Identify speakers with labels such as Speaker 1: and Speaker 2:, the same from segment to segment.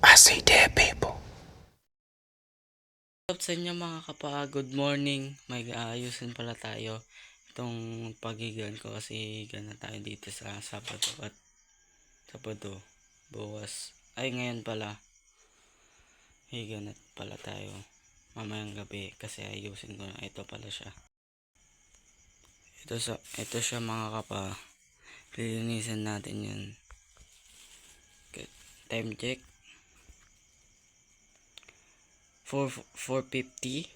Speaker 1: I say dead people.
Speaker 2: What's up sa inyo mga kapa, good morning. May aayusin pala tayo itong pagigan ko kasi gana tayo dito sa Sabado at Sabado bukas. Ay ngayon pala, higanat pala tayo mamayang gabi kasi ayusin ko na. Ito pala siya. Ito siya mga kapa. Lilinisan natin yun. Okay. Time check 4:50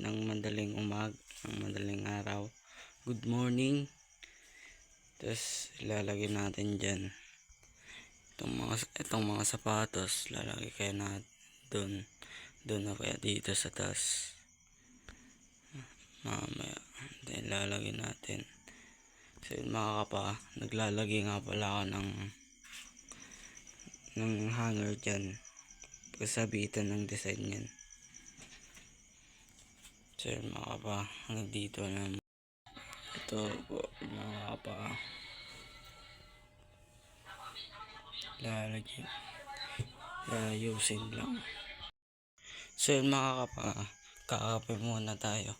Speaker 2: ng madaling araw. Good morning. Tapos ilalagay natin dyan itong mga sapatos, lalagay kaya na doon na kaya dito sa taas mamaya. Then lalagay natin. So yun mga kapa, naglalagay nga pala ako ng hanger dyan pagsabitan ng design yan. So yun mga kapa, hanggang dito na. Ito po mga kapa, lalagyan, layusin lang. So yun mga kapa, kakape muna tayo.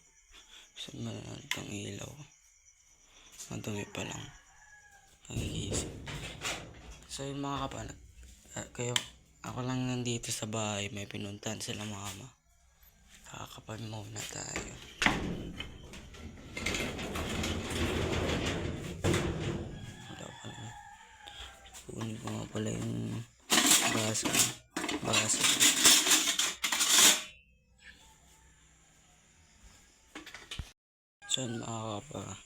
Speaker 2: So itong ilaw, madumi pa lang, nagigising. So yun mga kapa, ako lang nandito sa bahay, may pinuntahan sila mama. Kakape muna tayo. Wala pala, kunin ko nga pala yung baso. So yun mga kapa,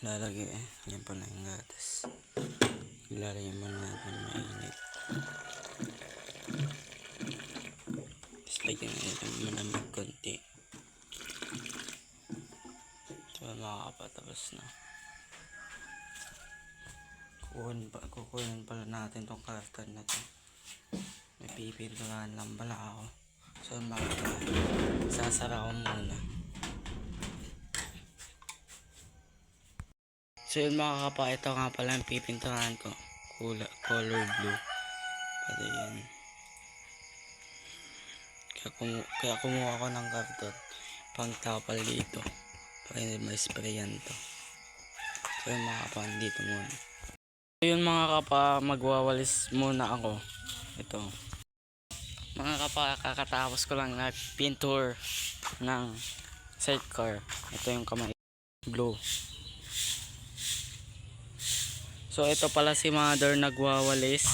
Speaker 2: lalagay yan pala yung gatas. Ilalagay mo natin mainit. Tapos lagyan natin manamig konti. So mga kapa, tapos na. Kukunin pala natin tong carton na to. May pipinturan lang pala ako. So mga kapa, sasara ko muna. So yun mga kapa, ito nga pala yung pipinturahan ko, color blue. Pwede yan. Kaya kumuha ko ng karton pang tapal dito para hindi ma-sprayan to. So yun mga kapa, dito muna. So yun mga kapa, magwawalis muna ako. Ito mga kapa, kakatapos ko lang nag-pinture ng sidecar. Ito yung kamay blue. So ito pala si mother nagwawalis.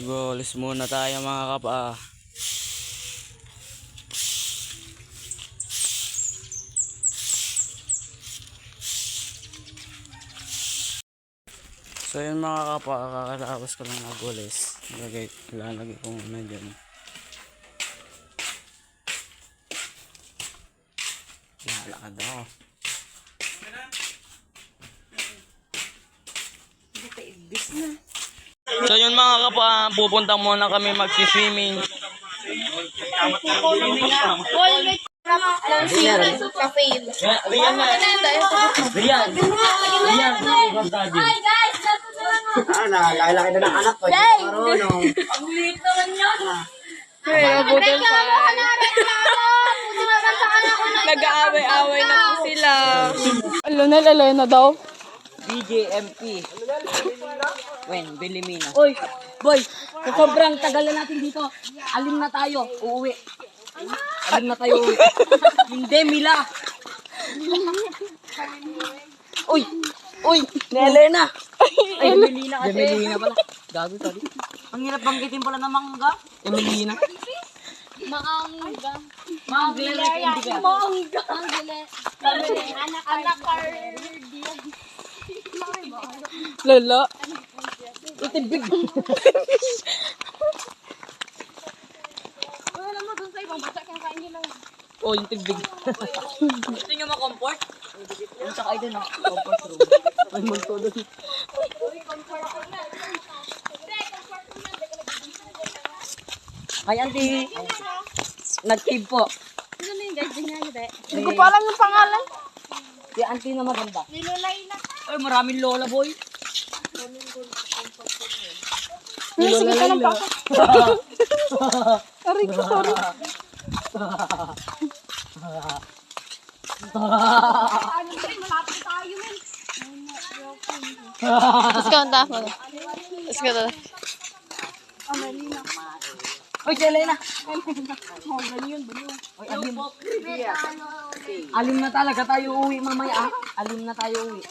Speaker 2: Golis muna tayo mga kapa. So yun mga kapa, kakatapos ko lang nagulis. Lalagay ko muna dyan. Lalakad ako. So yun mga kapa, pupunta muna kami magsiswimming.
Speaker 1: Laki-laki na ng anak ko. Marunong.
Speaker 3: Ang liit naman yan.
Speaker 4: Nag-aaway-aaway na po sila. Alay na daw.
Speaker 2: BJMP.
Speaker 3: Wen, Belimina. Oy, boy, kung sobrang tagal na natin dito, alim na tayo, uuwi. Alim na tayo uuwi. Hindi, Mila. Uy, ni Elena. Ay, Emelina kasi. Emelina pala. Gago, sorry. Ang hirap banggitin pala ng mangga. Emelina.
Speaker 4: Maangga.
Speaker 3: Mangga.
Speaker 4: Maangga. Anak Lolo.
Speaker 3: Itibig.
Speaker 4: Wala mo dun sa ibang bata kaya kain nila.
Speaker 3: Oh, yung tibig. Gusto nyo ma-comfort? Yung sa kayo dun, comfort room. May multo dun. Ay, auntie. Nag-tib po.
Speaker 4: Ano na yung guys? Ganyan nyo, be?
Speaker 3: Hindi ko pa alam yung pangalan. Si auntie na maganda.
Speaker 4: Nilulay na.
Speaker 3: Ay, maraming lola, boy.
Speaker 4: Sige ka lang pa. Aray ko, sorry. Ano ba rin? Malapit tayo, men. Let's go, Let's go.
Speaker 3: Uy, si Elena. Uy, alim na talaga tayo uwi mamaya. Alim na tayo uwi.